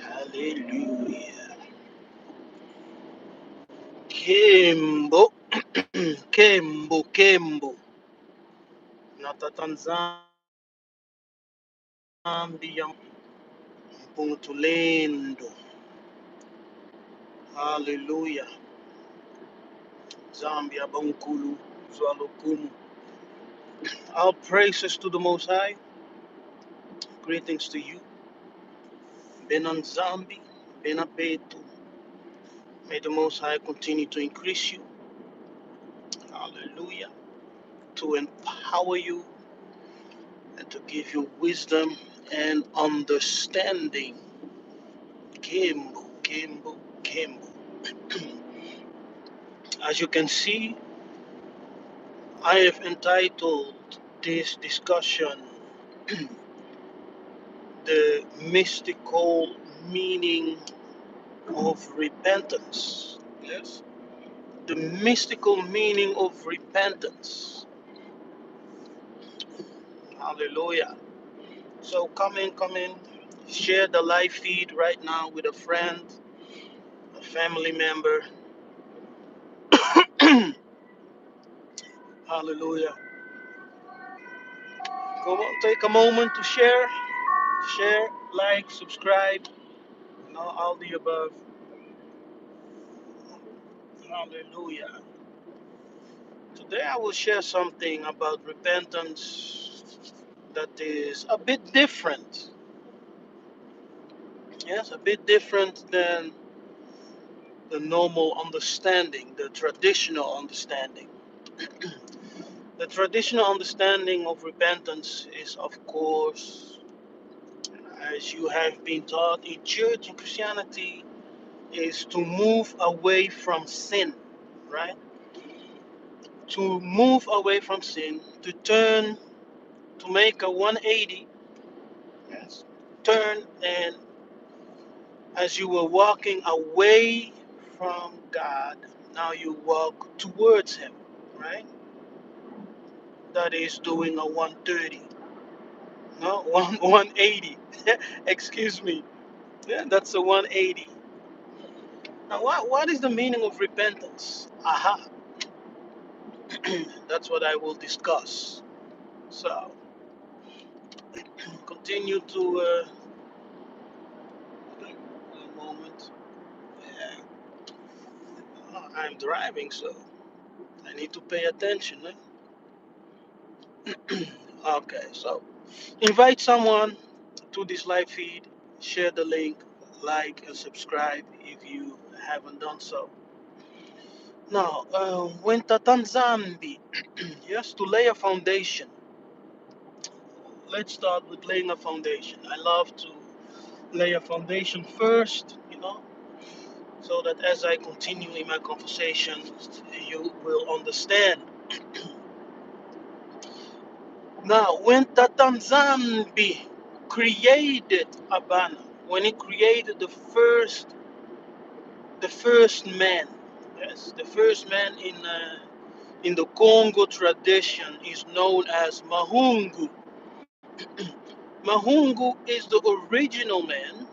Hallelujah. Kembo, Kembo. Natatanzambia Mpuntulendo. Hallelujah. Zambia Bonkulu Zwalokumu. All praises to the Most High. Greetings to you. Benan Zambi, Benabetu. May the Most High continue to increase you. Hallelujah. To empower you and to give you wisdom and understanding. Kimbo, Kimbo, Kimbo. As you can see, I have entitled this discussion The Mystical Meaning of Repentance. Yes. The mystical meaning of repentance. Hallelujah. So come in, share the live feed right now with a friend, a family member. Hallelujah. Come on, take a moment to share, like, subscribe, all the above. Hallelujah. Today I will share something about repentance that is a bit different. Yes, a bit different than the normal understanding, the traditional understanding. The traditional understanding of repentance is, of course, as you have been taught in church and Christianity, is to move away from sin, right? To move away from sin, to turn, to make a 180, yes, turn, and as you were walking away from God, now you walk towards Him, right? That is doing a 130, no, 180. Excuse me. Yeah, that's a 180. Now, what is the meaning of repentance? Aha, that's what I will discuss. So, continue to. A moment. Yeah, I'm driving, so I need to pay attention. Okay, so invite someone to this live feed, share the link, like and subscribe if you haven't done so. Now, when Tatanzambi, yes, to lay a foundation. Let's start with laying a foundation. I love to lay a foundation first, so that as I continue in my conversation, you will understand. Now, when Tatanzambi created Abana, when he created the first man, yes, the first man in the Congo tradition is known as Mahungu. Mahungu is the original man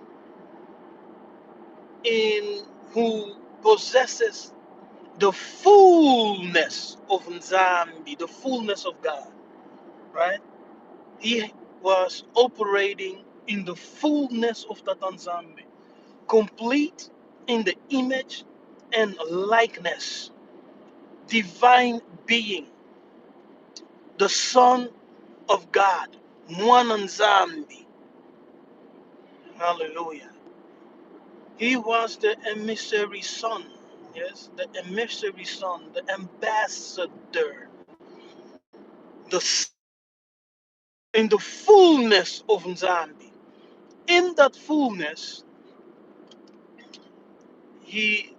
in who possesses the fullness of Nzambi, the fullness of God, right? He was operating in the fullness of Tatanzambi, complete in the image and likeness, divine being, the Son of God, Mwananzambi. Hallelujah. He was the emissary son, yes, the emissary son, the ambassador, in the fullness of Nzambi. In that fullness, he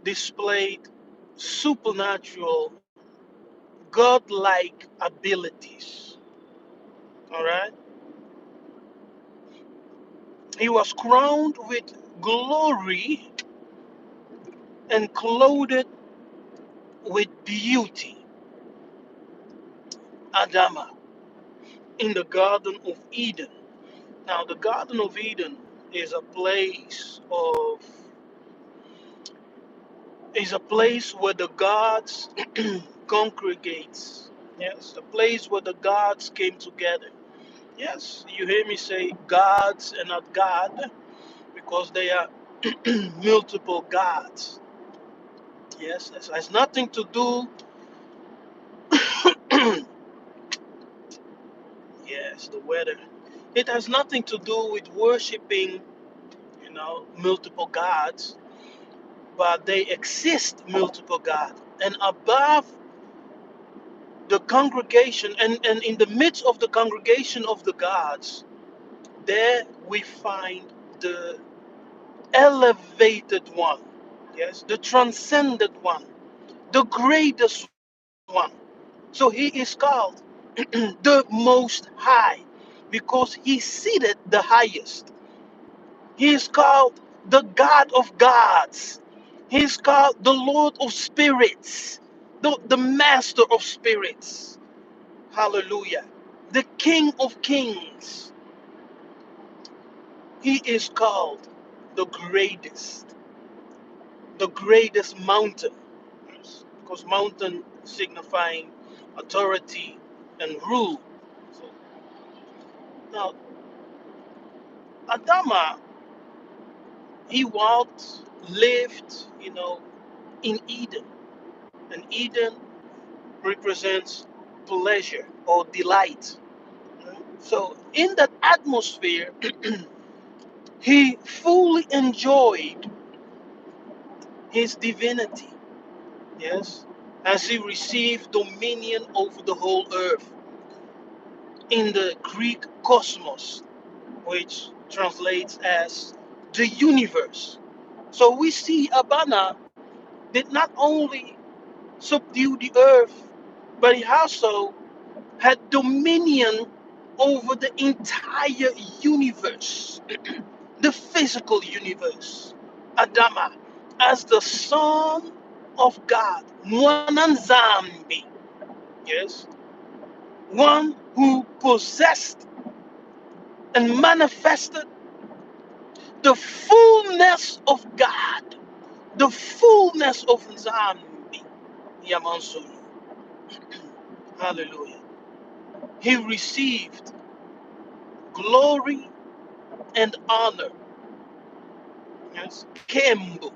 displayed supernatural, godlike abilities. All right. He was crowned with glory and clothed with beauty. Adama. in the Garden of Eden. Now, the Garden of Eden is a place of is a place where the gods congregates. Yes, a place where the gods came together. Yes, you hear me say gods and not God because they are multiple gods. Yes, it has nothing to do. Yes, the weather. It has nothing to do with worshiping, multiple gods, but they exist multiple gods. And above the congregation and in the midst of the congregation of the gods, there we find the elevated one, yes, the transcended one, the greatest one. So he is called the most high because he seated the highest. He is called the God of gods. He is called the Lord of spirits, the master of spirits. Hallelujah. The King of kings. He is called the greatest mountain. Yes, because mountain signifying authority and rule. So now Adama, he walked, lived, in Eden. And Eden represents pleasure or delight. So in that atmosphere, he fully enjoyed his divinity. Yes, as he received dominion over the whole earth in the Greek cosmos, which translates as the universe. So we see Abana did not only subdue the earth, but he also had dominion over the entire universe, the physical universe. Adama, as the Son of God, Mwananzambi, yes, one who possessed and manifested the fullness of God, the fullness of Nzambi, Yamansuru. Hallelujah. He received glory and honor, yes, kembu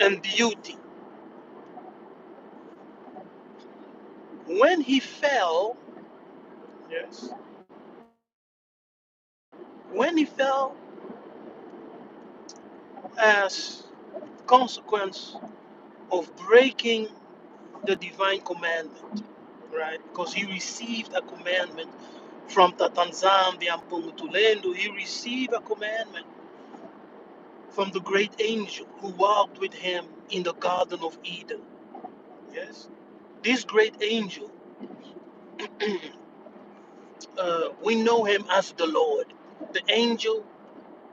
and beauty. When he fell, yes, when he fell as consequence of breaking the divine commandment, right? Because he received a commandment from Tatanzambi and Pungutulendo. He received a commandment from the great angel who walked with him in the Garden of Eden. Yes, this great angel, we know him as the Lord, the angel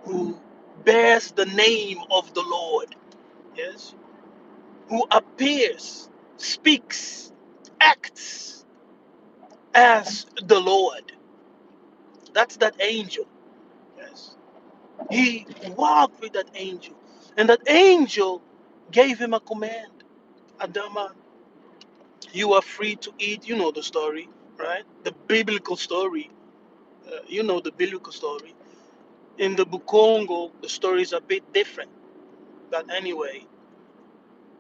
who bears the name of the Lord. Yes, who appears, speaks, acts as the Lord. That's that angel. Yes. He walked with that angel. And that angel gave him a command. Adama, you are free to eat. You know the story, right? The biblical story. The biblical story. In the Bukongo, the story is a bit different. But anyway,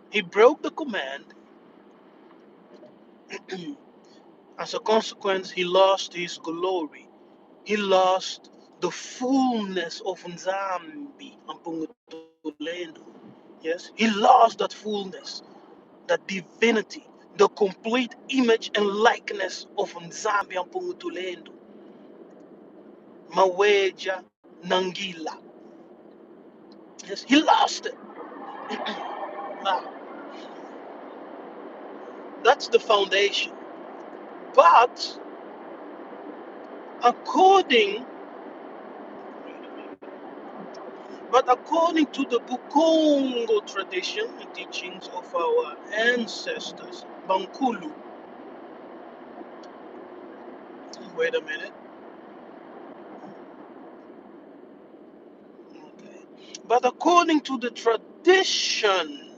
he broke the command. As a consequence, he lost his glory. He lost the fullness of Nzambi Ampungutulendo. Yes, he lost that fullness, that divinity, the complete image and likeness of Nzambi Ampungutulendo. Maweja Nangila. Yes, he lost it. Now, that's the foundation. But according according to the Bukongo tradition and teachings of our ancestors, Bankulu, Wait a minute. Okay. But according to the tradition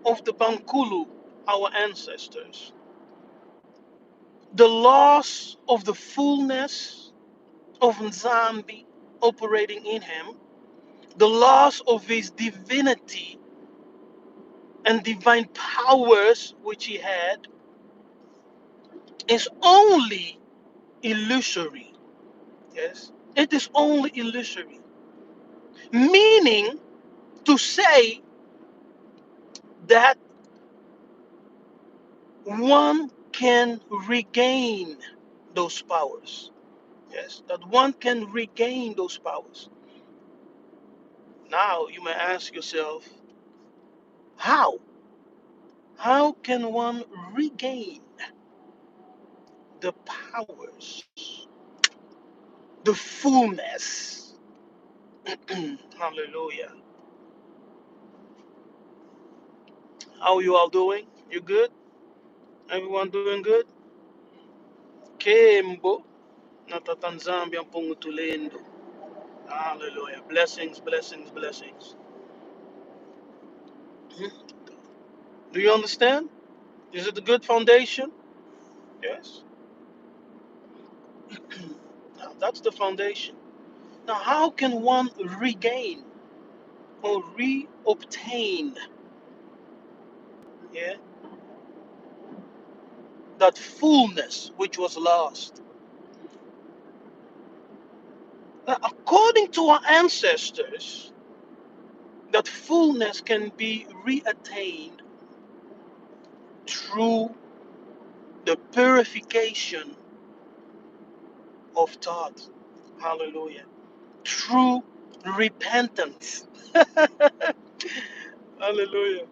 of the Bankulu, our ancestors, the laws of the fullness of Nzambi operating in him, the laws of his divinity and divine powers which he had, is only illusory. Yes, it is only illusory. Meaning to say that one can regain those powers. Yes, that one can regain those powers. Now you may ask yourself, how? How can one regain the powers, the fullness? Hallelujah. How you all doing? You good? Everyone doing good? Kembo, natatanzambia mpungutulendo. Hallelujah. Blessings, blessings, blessings. Hmm? Do you understand? Is it a good foundation? Yes. Now that's the foundation. Now, how can one regain or reobtain, yeah, that fullness which was lost? Now, according to our ancestors, that fullness can be reattained through the purification of thought. Hallelujah. Through repentance. Hallelujah.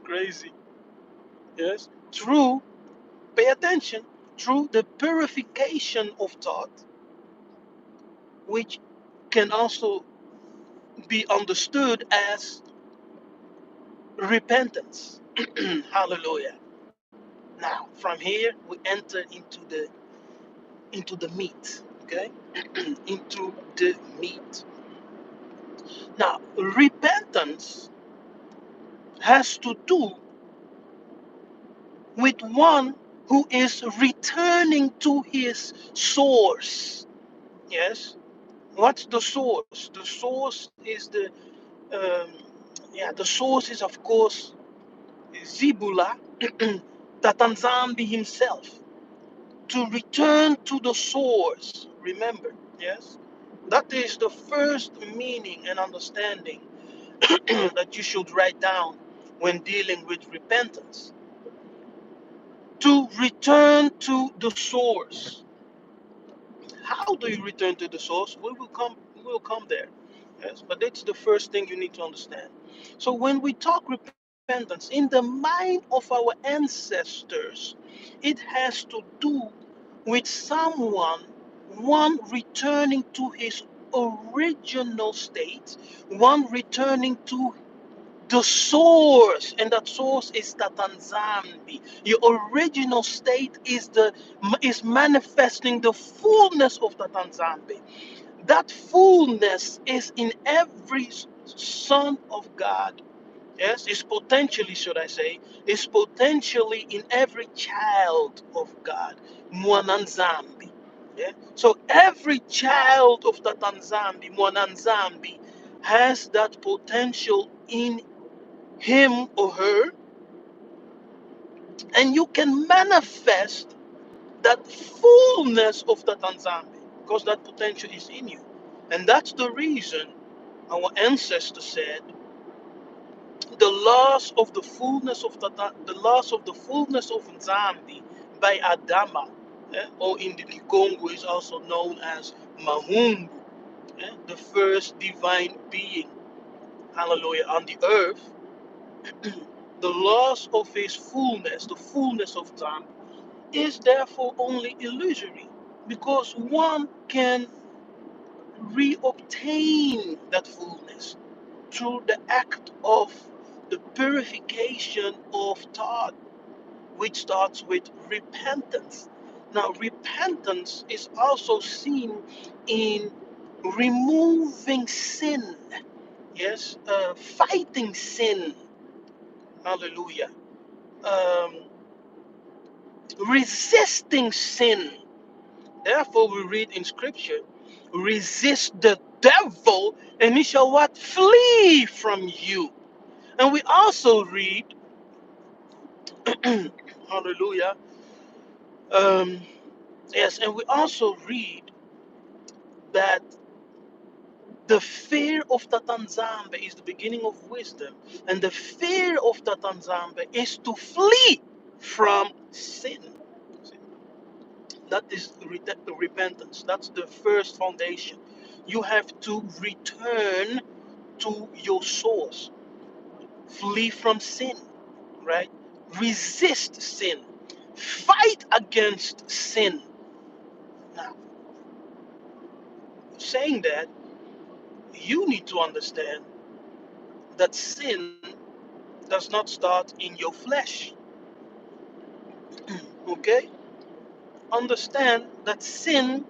Crazy. Yes. Through, pay attention, through the purification of thought, which can also be understood as repentance. Hallelujah. Now, from here we enter into the meat. Okay? Into the meat. Now, repentance has to do with one who is returning to his source. Yes. What's the source? The source is um, the source is of course Zibula, Tatanzambi himself. To return to the source. Remember, yes, that is the first meaning and understanding that you should write down when dealing with repentance. To return to the source. How do you return to the source? We will come there. Yes, but that's the first thing you need to understand. So when we talk repentance in the mind of our ancestors, it has to do with someone, one returning to his original state, one returning to the source, and that source is Tatanzambi. Your original state is manifesting the fullness of Tatanzambi. That fullness is in every son of God. Yes, is potentially, should I say, is potentially in every child of God. Mwananzambi. Yeah. So every child of Tatanzambi, Mwananzambi, has that potential in him or her, and you can manifest that fullness of the Tanzambi because that potential is in you. And that's the reason our ancestors said the loss of the fullness of the loss of the fullness of Nzambi by Adama, or in the Kikongo is also known as Mahungu, the first divine being, hallelujah, on the earth. The loss of his fullness, the fullness of time, is therefore only illusory because one can reobtain that fullness through the act of the purification of thought, which starts with repentance. Now, repentance is also seen in removing sin. Yes, fighting sin. Hallelujah. Um, resisting sin. Therefore, we read in Scripture, resist the devil, and he shall what? Flee from you. And we also read, hallelujah. Um, yes, and we also read that the fear of Tatanzambe is the beginning of wisdom, and the fear of Tatanzambe is to flee from sin. That is repentance. That's the first foundation. You have to return to your source, flee from sin, right? Resist sin, fight against sin. Now, saying that, you need to understand that sin does not start in your flesh. Okay? Understand that sin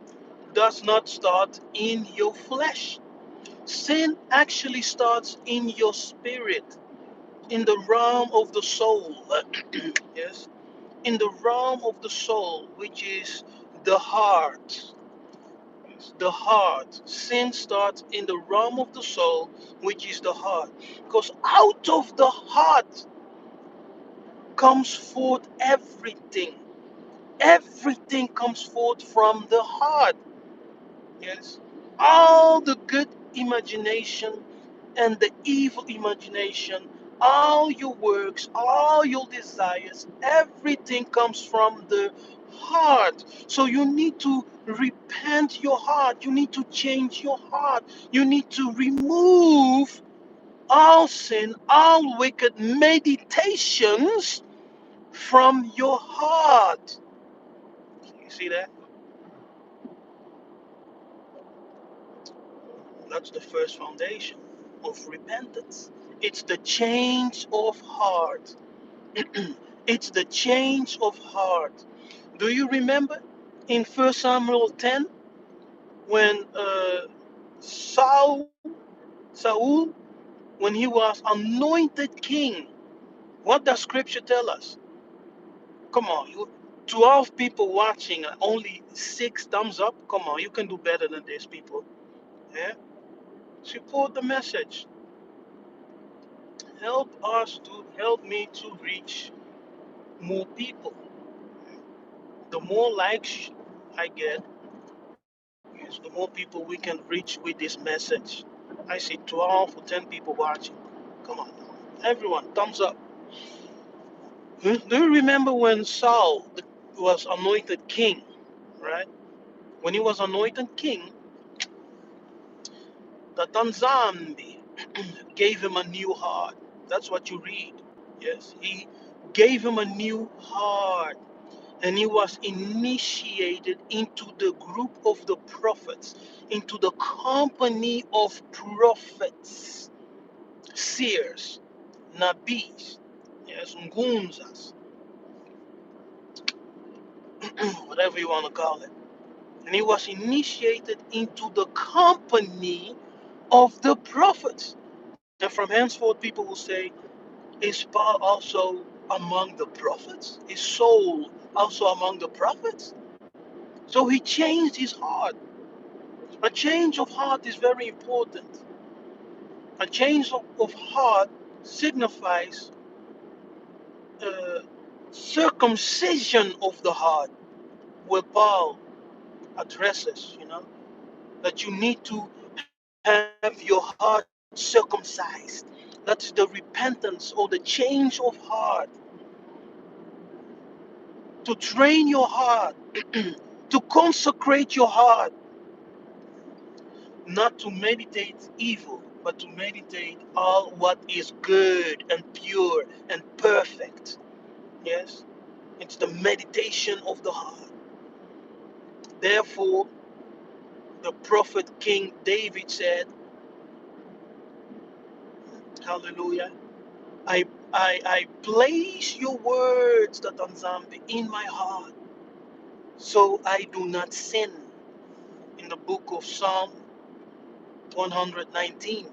does not start in your flesh. Sin actually starts in your spirit, in the realm of the soul. Yes? In the realm of the soul, which is the heart. Yes, the heart. Sin starts in the realm of the soul, which is the heart. Because out of the heart comes forth everything. Everything comes forth from the heart. Yes. All the good imagination and the evil imagination, all your works, all your desires, everything comes from the heart. So you need to repent your heart. You need to change your heart. You need to remove all sin, all wicked meditations from your heart. You see that? That's the first foundation of repentance. It's the change of heart. It's the change of heart. Do you remember in 1 Samuel 10 when Saul, when he was anointed king, what does scripture tell us? Come on, 12 people watching, only 6 thumbs up. Come on, you can do better than this, people. Yeah? Support the message. Help me to reach more people. The more likes I get, yes, the more people we can reach with this message. I see 12 or 10 people watching. Come on, everyone, thumbs up. Do you remember when Saul was anointed king, right? When he was anointed king, the Tanzambi gave him a new heart. That's what you read. Yes, he gave him a new heart, and he was initiated into the group of the prophets, into the company of prophets, seers, nabis, yes, ngunzas, whatever you want to call it. And he was initiated into the company of the prophets. And from henceforth, people will say, is Paul also among the prophets? Is Saul also among the prophets? So he changed his heart. A change of heart is very important. A change of heart signifies uh, circumcision of the heart, where Paul addresses, that you need to have your heart circumcised. That's the repentance or the change of heart. To train your heart, to consecrate your heart, not to meditate evil, but to meditate all what is good and pure and perfect. Yes, it's the meditation of the heart. Therefore, the prophet King David said, hallelujah, I place your words, that Nzambi, in my heart. so I do not sin. In the book of Psalm 119,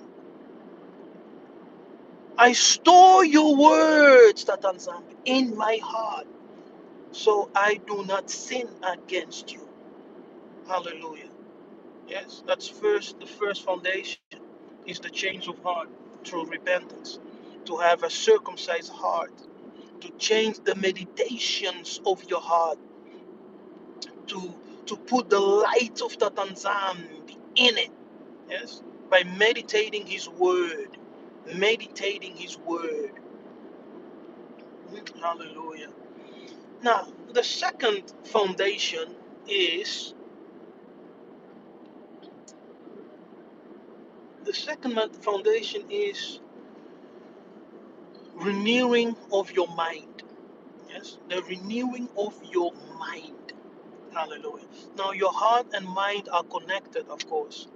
I store your words, Tatanzam, in my heart, so I do not sin against you. Hallelujah. Yes, that's the first foundation is the change of heart through repentance. To have a circumcised heart, to change the meditations of your heart, to put the light of Tatanzam in it. Yes, by meditating His word, meditating His word. Hallelujah. Now, the second foundation is the second foundation is renewing of your mind. Yes, the renewing of your mind. Hallelujah. Now, your heart and mind are connected, of course.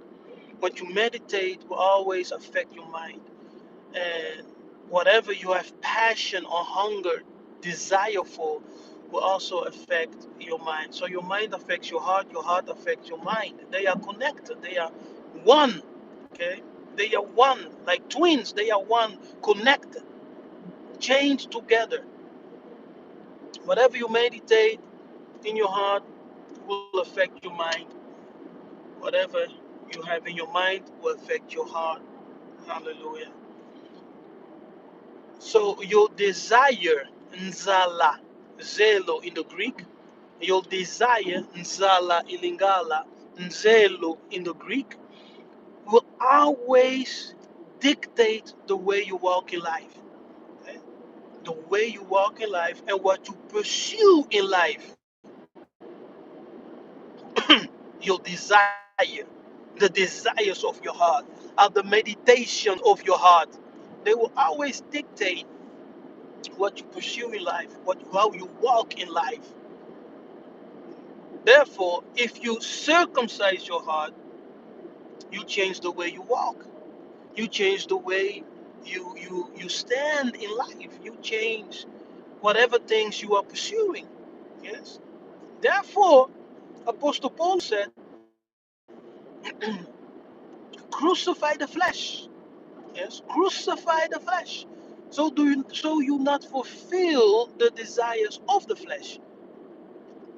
What you meditate will always affect your mind. And whatever you have passion or hunger, desire for, will also affect your mind. So your mind affects your heart affects your mind. They are connected, they are one. Okay, they are one, like twins. They are one, connected, chained together. Whatever you meditate in your heart will affect your mind. Whatever you have in your mind will affect your heart. Hallelujah. So your desire, nzala, zelo in the Greek, your desire, nzala in Lingala, nzelo in the Greek, will always dictate the way you walk in life. Okay? The way you walk in life and what you pursue in life. Your desire, the desires of your heart, are the meditation of your heart. They will always dictate what you pursue in life, how you walk in life. Therefore, if you circumcise your heart, you change the way you walk. You change the way you stand in life. You change whatever things you are pursuing. Yes. Therefore, Apostle Paul said, crucify the flesh. Yes, crucify the flesh. So you not fulfill the desires of the flesh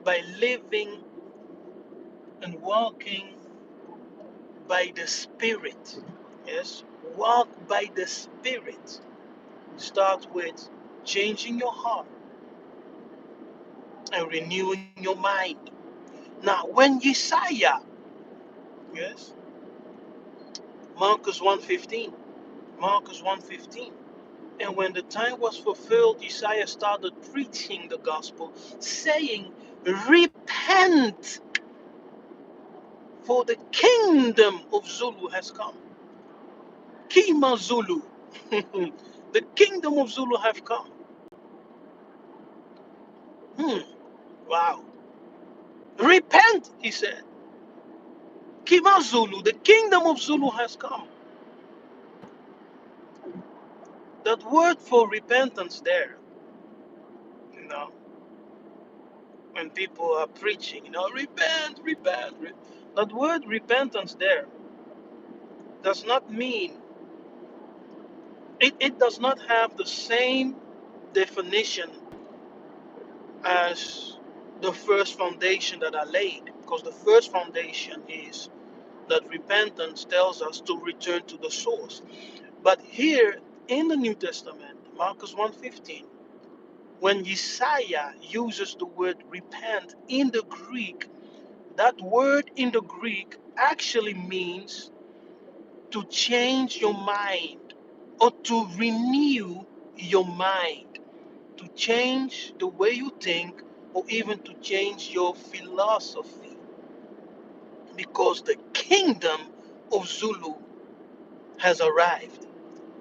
by living and walking by the Spirit. Yes, walk by the Spirit. Start with changing your heart and renewing your mind. Now, when Yesaya, yes, Marcus 1:15, Marcus 1:15, and when the time was fulfilled, Yesaya started preaching the gospel, saying, "Repent, for the kingdom of Zulu has come." Kima Zulu, the kingdom of Zulu have come. Hmm. Wow. Repent, he said. Kima Zulu, the kingdom of Zulu has come. That word for repentance there, you know, when people are preaching, repent, repent. That word repentance there does not mean, it does not have the same definition as the first foundation that I laid. Because the first foundation is that repentance tells us to return to the source. But here in the New Testament, Marcus 1:15, when Yesaya uses the word repent in the Greek, that word in the Greek actually means to change your mind or to renew your mind, to change the way you think or even to change your philosophy. Because the kingdom of Zulu has arrived,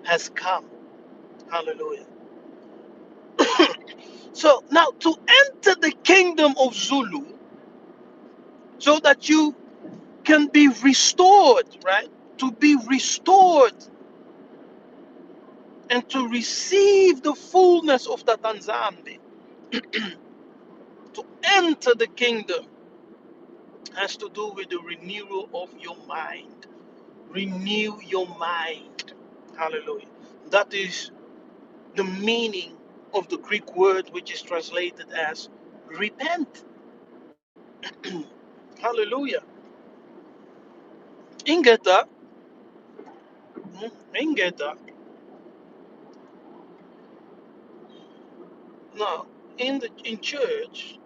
has come. Hallelujah. So now to enter the kingdom of Zulu so that you can be restored, right? To be restored and to receive the fullness of the Tanzambe, to enter the kingdom has to do with the renewal of your mind. Renew your mind. Hallelujah. That is the meaning of the Greek word which is translated as repent. Hallelujah. Ingeta, ingeta. Now, in church,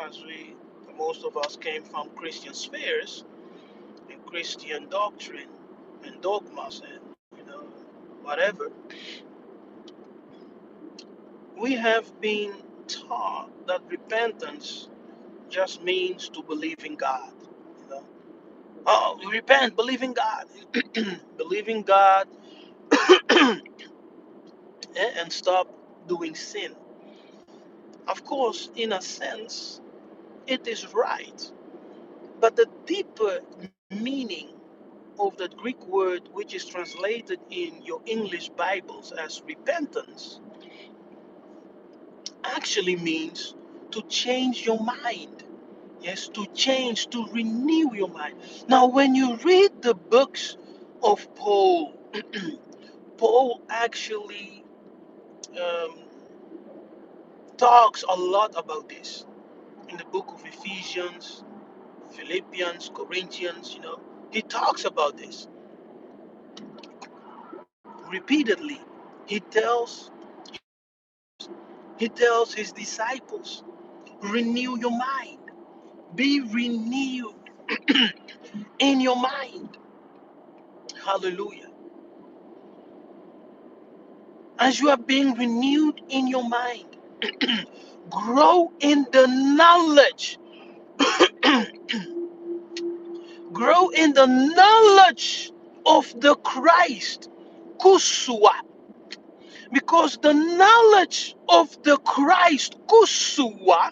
as we most of us came from Christian spheres and Christian doctrine and dogmas and whatever, we have been taught that repentance just means to believe in God. You know, oh, you repent, believe in God, believe in God, and stop doing sin. Of course, in a sense, it is right, but the deeper meaning of that Greek word, which is translated in your English Bibles as repentance, actually means to change your mind. Yes, to change, to renew your mind. Now, when you read the books of Paul, Paul actually um, talks a lot about this in the book of Ephesians, Philippians, Corinthians. He talks about this repeatedly. He tells he tells his disciples, renew your mind, be renewed in your mind. Hallelujah. As you are being renewed in your mind, grow in the knowledge, grow in the knowledge of the Christ, kusua, because the knowledge of the Christ, kusua,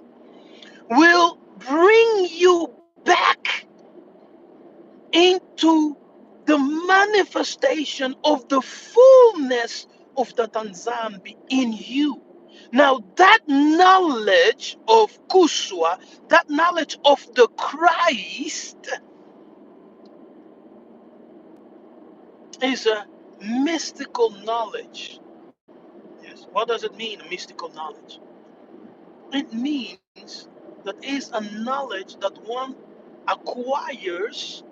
will bring you back into the manifestation of the fullness of the Tanzambi in you. Now, that knowledge of Kuswa, that knowledge of the Christ, is a mystical knowledge. Yes. What does it mean, a mystical knowledge? It means that is a knowledge that one acquires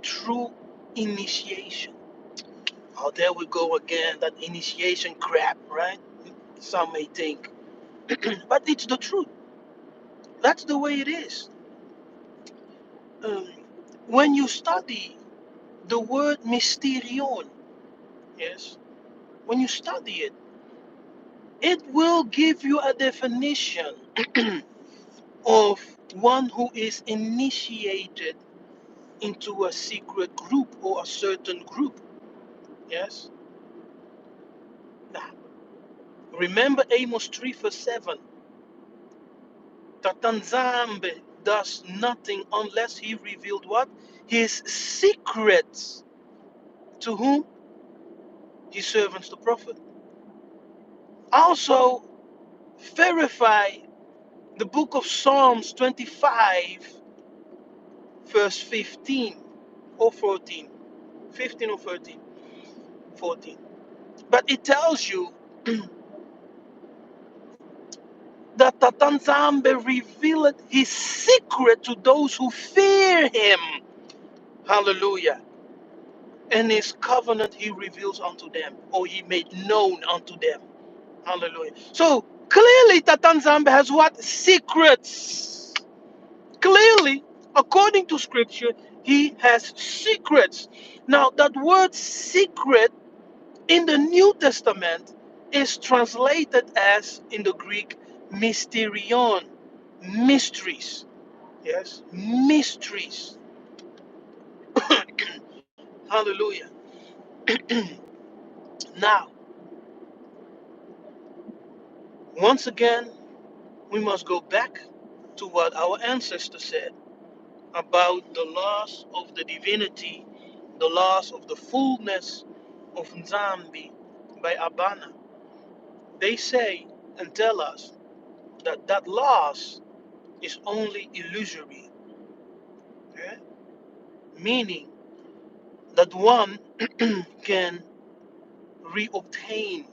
through initiation. Oh, there we go again, that initiation crap, right? Some may think. But it's the truth. That's the way it is. Um, when you study the word mysterion, yes, when you study it, it will give you a definition of one who is initiated into a secret group or a certain group. Yes. Now, remember Amos 3 verse 7. Tatanzambe does nothing unless he revealed what? His secrets. To whom? His servants, the prophet. Also, verify the book of Psalms 25, verse 15 or 14. 15 or 13. 14. But it tells you that Tatanzambe revealed his secret to those who fear him. Hallelujah. And his covenant he reveals unto them, or he made known unto them. Hallelujah. So clearly Tatanzambe has what? Secrets. Clearly, according to scripture, he has secrets. Now that word secret in the New Testament is translated as, in the Greek, mysterion. Mysteries. Yes, mysteries. Hallelujah. Now, once again, we must go back to what our ancestors said about the loss of the divinity, the loss of the fullness of Nzambi by Abana. They say and tell us that loss is only illusory. Okay? Meaning that one can reobtain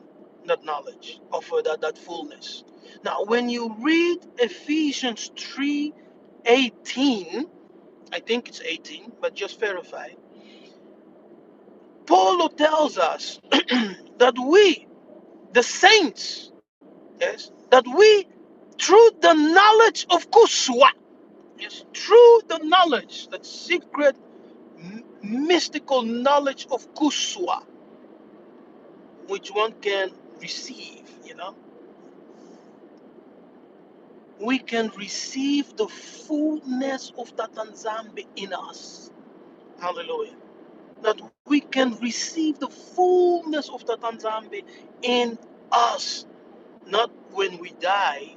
that knowledge of that fullness. Now, when you read Ephesians 3:18, I think it's 18, but just verify, Paul tells us that we, the saints, yes, that we, through the knowledge of Kuswa, yes, through the knowledge, that secret, mystical knowledge of Kuswa, which one can receive, we can receive the fullness of that Nzambi in us. Hallelujah. That we can receive the fullness of that Nzambi in us. Not when we die,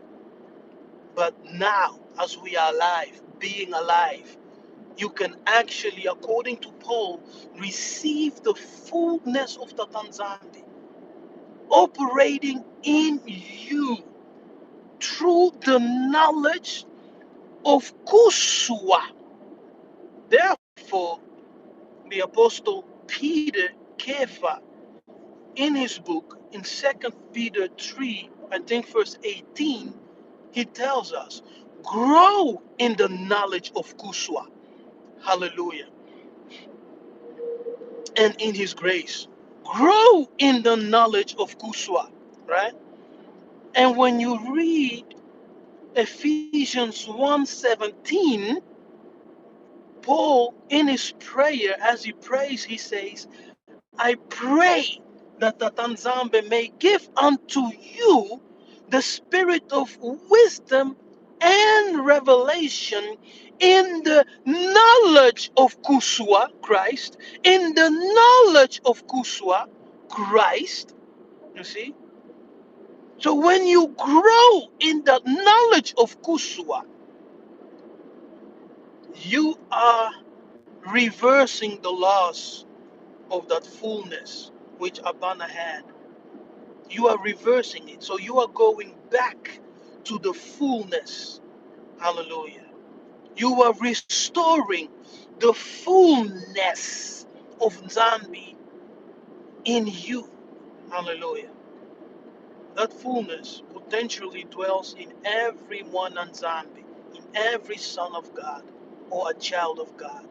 but now, as we are alive, being alive. You can actually, according to Paul, receive the fullness of the Nzambi operating in you through the knowledge of Kuswa. Therefore, the Apostle Peter Kepha, in his book, in 2 Peter 3, I think verse 18, he tells us, grow in the knowledge of Kuswa. Hallelujah. And in his grace. Grow in the knowledge of Kuswa. Right? And when you read Ephesians 1:17, Paul, in his prayer, as he prays, he says, I pray that the Nzambi may give unto you the spirit of wisdom and revelation in the knowledge of Kuswa, Christ, in the knowledge of Kuswa, Christ. You see? So when you grow in the knowledge of Kuswa, you are reversing the laws of that fullness which Abana had. You are reversing it. So you are going back to the fullness. Hallelujah. You are restoring the fullness of Nzambi in you. Hallelujah. That fullness potentially dwells in every one Nzambi, in every son of God or a child of God.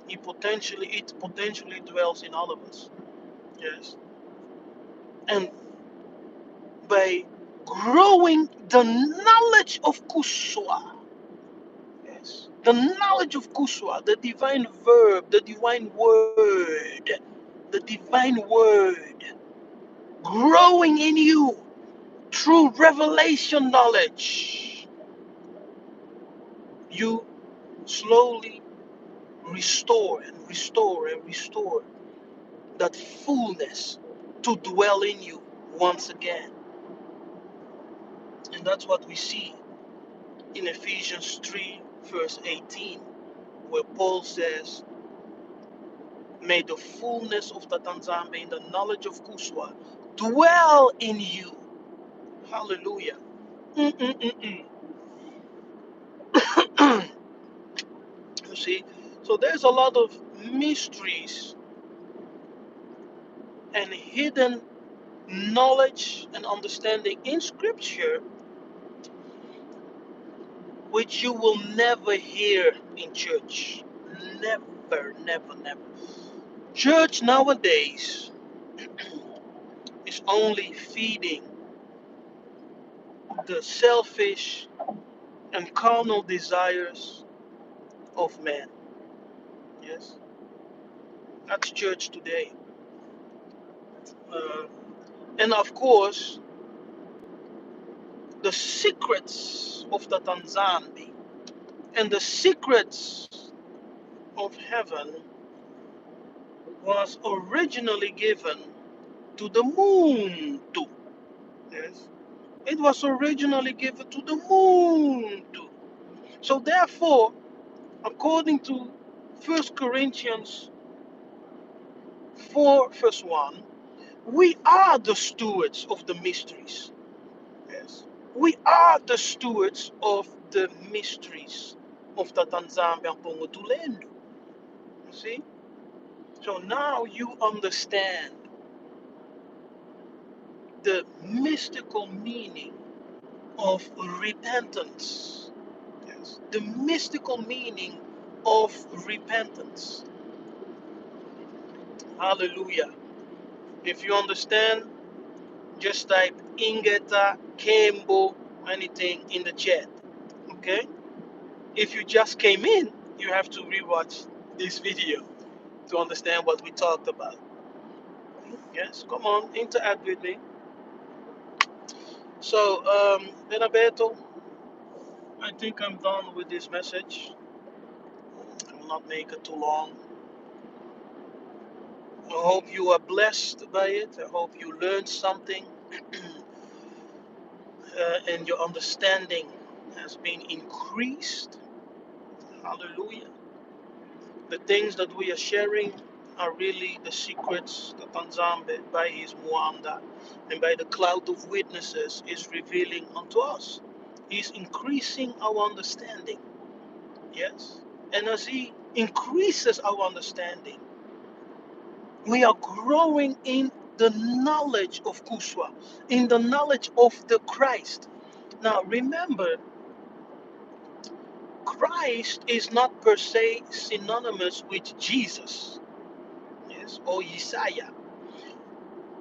It potentially dwells in all of us. Yes. And by growing the knowledge of Kuswa, yes, the knowledge of Kuswa, the divine verb, the divine word, the divine word, growing in you through revelation knowledge, you slowly restore and restore and restore that fullness to dwell in you once again. And that's what we see in Ephesians 3, verse 18, where Paul says, may the fullness of the Nzambi in the knowledge of Kuswa dwell in you. Hallelujah. Mm-mm-mm-mm. You see, so there's a lot of mysteries and hidden knowledge and understanding in Scripture which you will never hear in church. Never, never, never. Church nowadays is only feeding the selfish and carnal desires of man. Yes, that's church today. Uh, and of course, the secrets of the Tanzandi and the secrets of heaven was originally given to the moon too. Yes, it was originally given to the moon too. So therefore, according to 1 Corinthians 4 verse 1, we are the stewards of the mysteries. Yes. We are the stewards of the mysteries of Tatanzambe and Pongotulendo. You see? So now you understand the mystical meaning of repentance. Yes. The mystical meaning of repentance. Hallelujah. If you understand, just type Ingeta, Kembo, anything in the chat. Okay? If you just came in, you have to rewatch this video to understand what we talked about. Yes, come on, interact with me. So, Benabeto, I think I'm done with this message. I will not make it too long. I hope you are blessed by it. I hope you learned something and your understanding has been increased. Hallelujah. The things that we are sharing are really the secrets that Tanzambe, by his Muanda and by the cloud of witnesses, is revealing unto us. He's increasing our understanding. Yes? And as he increases our understanding, we are growing in the knowledge of Kuswa, in the knowledge of the Christ. Now remember, Christ is not per se synonymous with Jesus, yes, or Isaiah.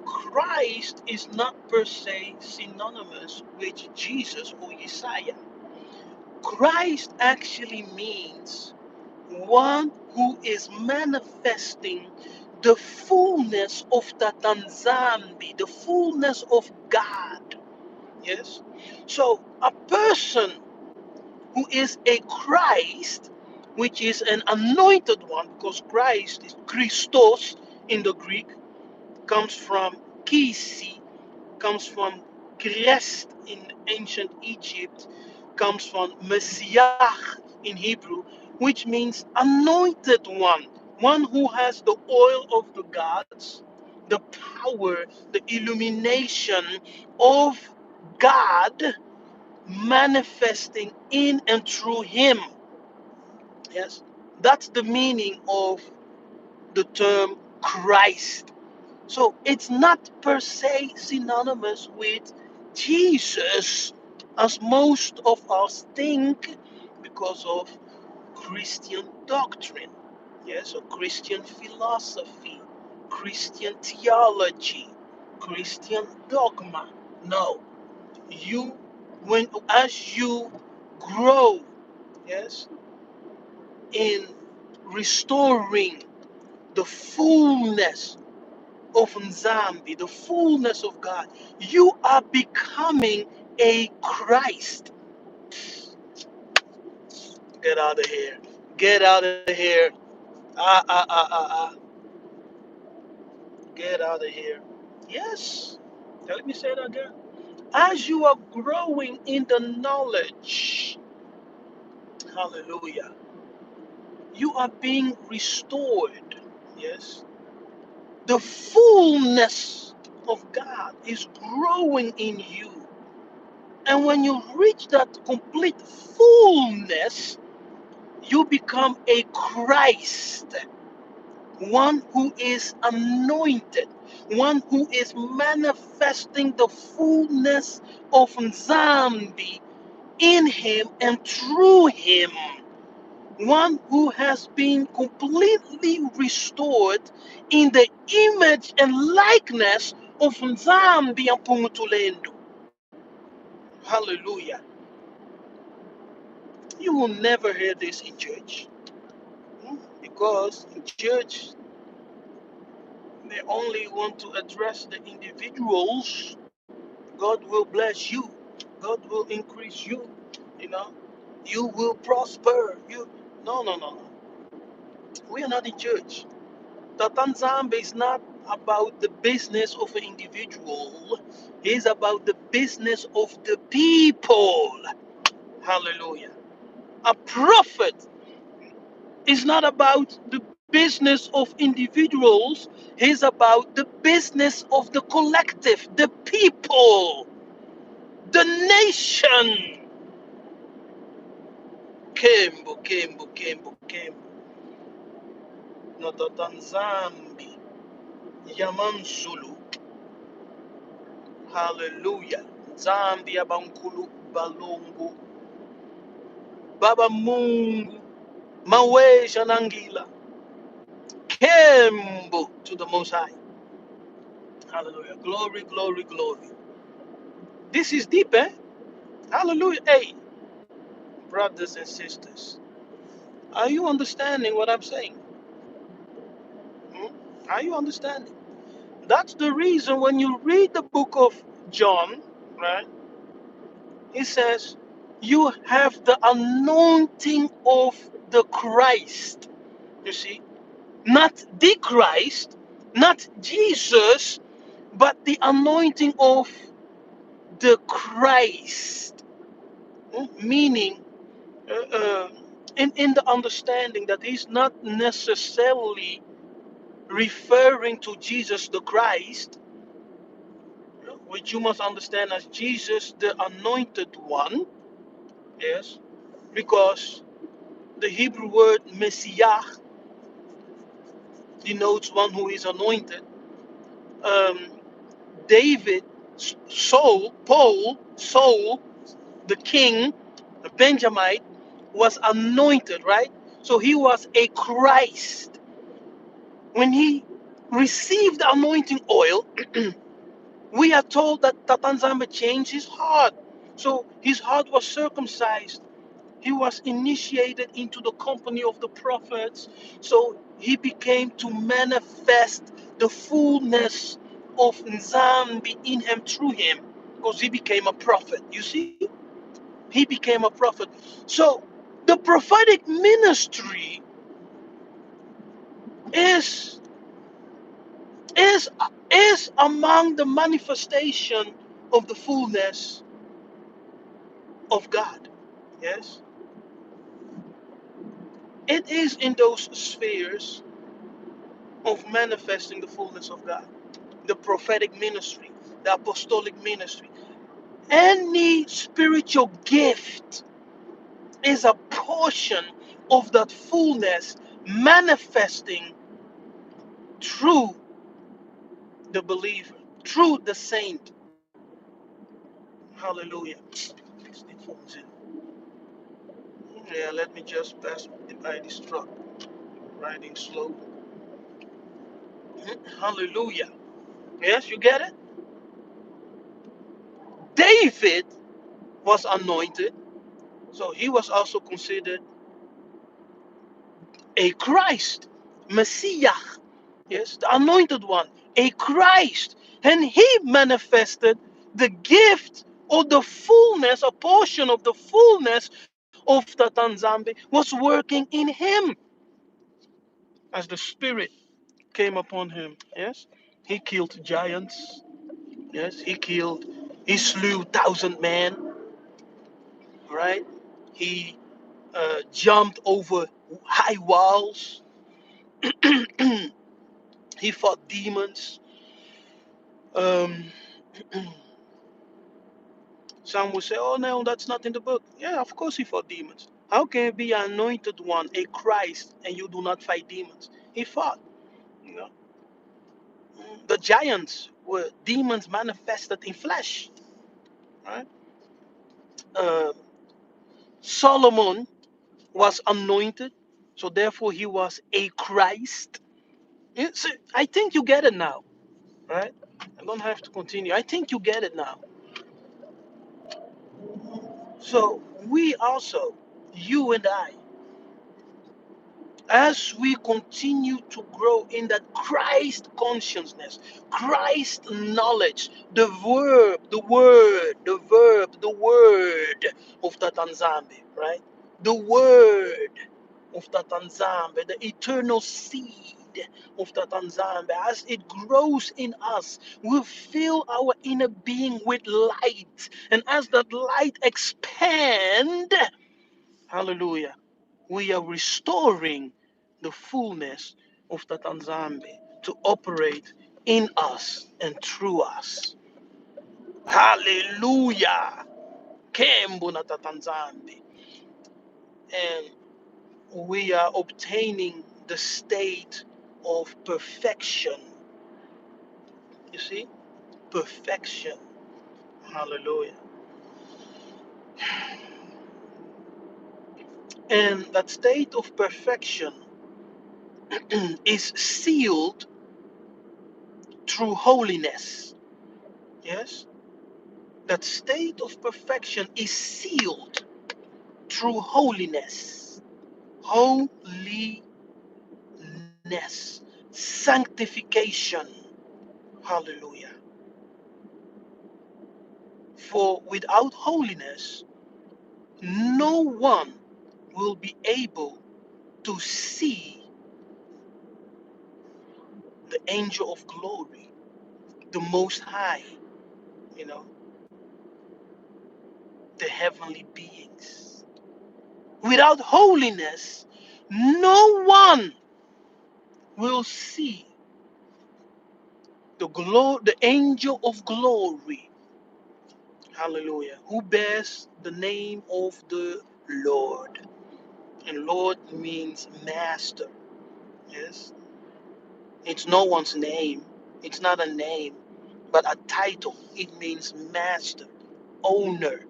Christ is not per se synonymous with Jesus or Isaiah. Christ actually means one who is manifesting the fullness of the Tanzambi, the fullness of God. Yes? So a person who is a Christ, which is an anointed one, because Christ is Christos in the Greek, comes from Kisi, comes from Christ in ancient Egypt, comes from Messiah in Hebrew, which means anointed one who has the oil of the gods, the power, the illumination of God manifesting in and through him. Yes, that's the meaning of the term Christ. So it's not per se synonymous with Jesus, as most of us think, because of Christian doctrine, yes, or Christian philosophy, Christian theology, Christian dogma. No, you, when as you grow, yes, in restoring the fullness of Nzambi, the fullness of God, you are becoming a Christ. Get out of here. Get out of here. Ah. Get out of here. Yes. Now let me say that again. As you are growing in the knowledge, hallelujah, you are being restored. Yes. The fullness of God is growing in you. And when you reach that complete fullness, you become a Christ, one who is anointed, one who is manifesting the fullness of Nzambi in him and through him, one who has been completely restored in the image and likeness of Nzambi and Pungutulendo. Hallelujah. You will never hear this in church. Because in church, they only want to address the individuals. God will bless you. God will increase you. You know, you will prosper. No. We are not in church. Tatanzambe is not about the business of an individual. It's about the business of the people. Hallelujah. A prophet is not about the business of individuals. It's about the business of the collective, the people, the revelation. Kembo, Kembo, Kembo, Kembo. Notatanzambi. Yamansulu. Hallelujah. Zambia Bankulu Balungu. Baba Mungu. Mawe Shanangila. Kembo to the Most High. Hallelujah. Glory, glory, glory. This is deep, eh? Hallelujah. Hey, brothers and sisters, are you understanding what I'm saying? Hmm? Are you understanding? That's the reason when you read the book of John, right? It says, you have the anointing of the Christ. You see? Not the Christ, not Jesus, but the anointing of the Christ. Meaning, uh, uh, in the understanding that he's not necessarily referring to Jesus the Christ, which you must understand as Jesus the anointed one, yes, because the Hebrew word Messiah denotes one who is anointed. Um, David, Saul, the king, the Benjamite, was anointed, right? So he was a Christ. When he received the anointing oil, we are told that Tatanzamba changed his heart. So his heart was circumcised. He was initiated into the company of the prophets. So he became to manifest the fullness of Nzambi in him through him. Because he became a prophet. You see? He became a prophet. So the prophetic ministry is is is among the manifestation of the fullness of God. Yes, it is in those spheres of manifesting the fullness of God. The prophetic ministry, the apostolic ministry, any spiritual gift is a portion of that fullness manifesting through the believer, through the saint. Hallelujah. Fix the phones in. Yeah, let me just pass by this truck riding slow. Hallelujah. Yes, you get it? David was anointed, so he was also considered a Christ, Messiah. Yes, the anointed one, a Christ. And he manifested the gift or the fullness, a portion of the fullness of the Tanzambi was working in him as the Spirit came upon him. Yes, he killed giants. Yes, he slew 1,000 men. Right, he jumped over high walls. He fought demons. Um, some will say, "Oh no, that's not in the book." Yeah, of course he fought demons. How can you be an anointed one, a Christ, and you do not fight demons? He fought. You know, the giants were demons manifested in flesh. Right. Uh, Solomon was anointed, so therefore he was a Christ. I think you get it now, right? I don't have to continue. I think you get it now. So we also, you and I, as we continue to grow in that Christ consciousness, Christ knowledge, the word of the Tanzambi, right? The word of the Tanzambi, the eternal seed of the Tanzambi, as it grows in us, will fill our inner being with light. And as that light expand, hallelujah, we are restoring the fullness of the Tanzambi to operate in us and through us. Hallelujah. Kembu na tatanzambi. And we are obtaining the state of perfection. You see? Perfection. Hallelujah. And that state of perfection is sealed through holiness. Yes? That state of perfection is sealed through holiness. Holiness. Sanctification. Hallelujah. For without holiness, no one will be able to see the angel of glory, the Most High, you know, the heavenly beings. Without holiness, no one will see the angel of glory. Hallelujah. Who bears the name of the Lord. And Lord means master. Yes. It's no one's name. It's not a name, but a title. It means master, owner.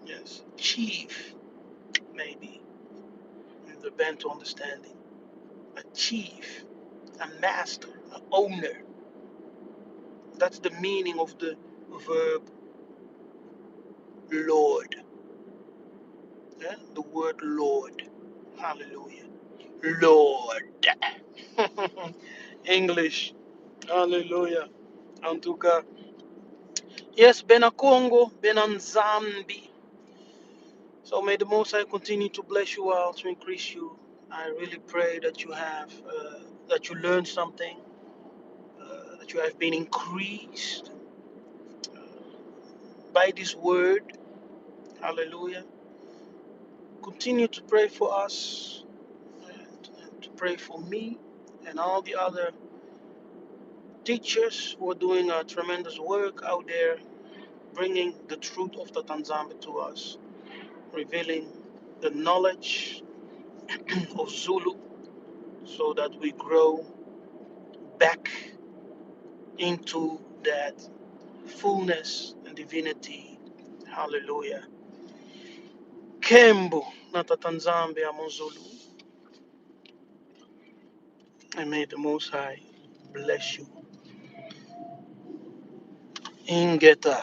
Yes. Chief, maybe. In the Bantu understanding. A chief, a master, an owner. That's the meaning of the verb Lord. Yeah? The word Lord. Hallelujah. Lord. English. Hallelujah. Antuka. Yes, Bena Congo, Bena Nzambi. So may the Most High continue to bless you all, to increase you. I really pray that that you learned something, that you have been increased by this word. Hallelujah. Continue to pray for us, and to pray for me and all the other teachers who are doing a tremendous work out there, bringing the truth of the Tanzania to us, revealing the knowledge of Zulu so that we grow back into that fullness and divinity. Hallelujah. Kembo nata Tanzania Zulu, and may the Most High bless you. Ingeta.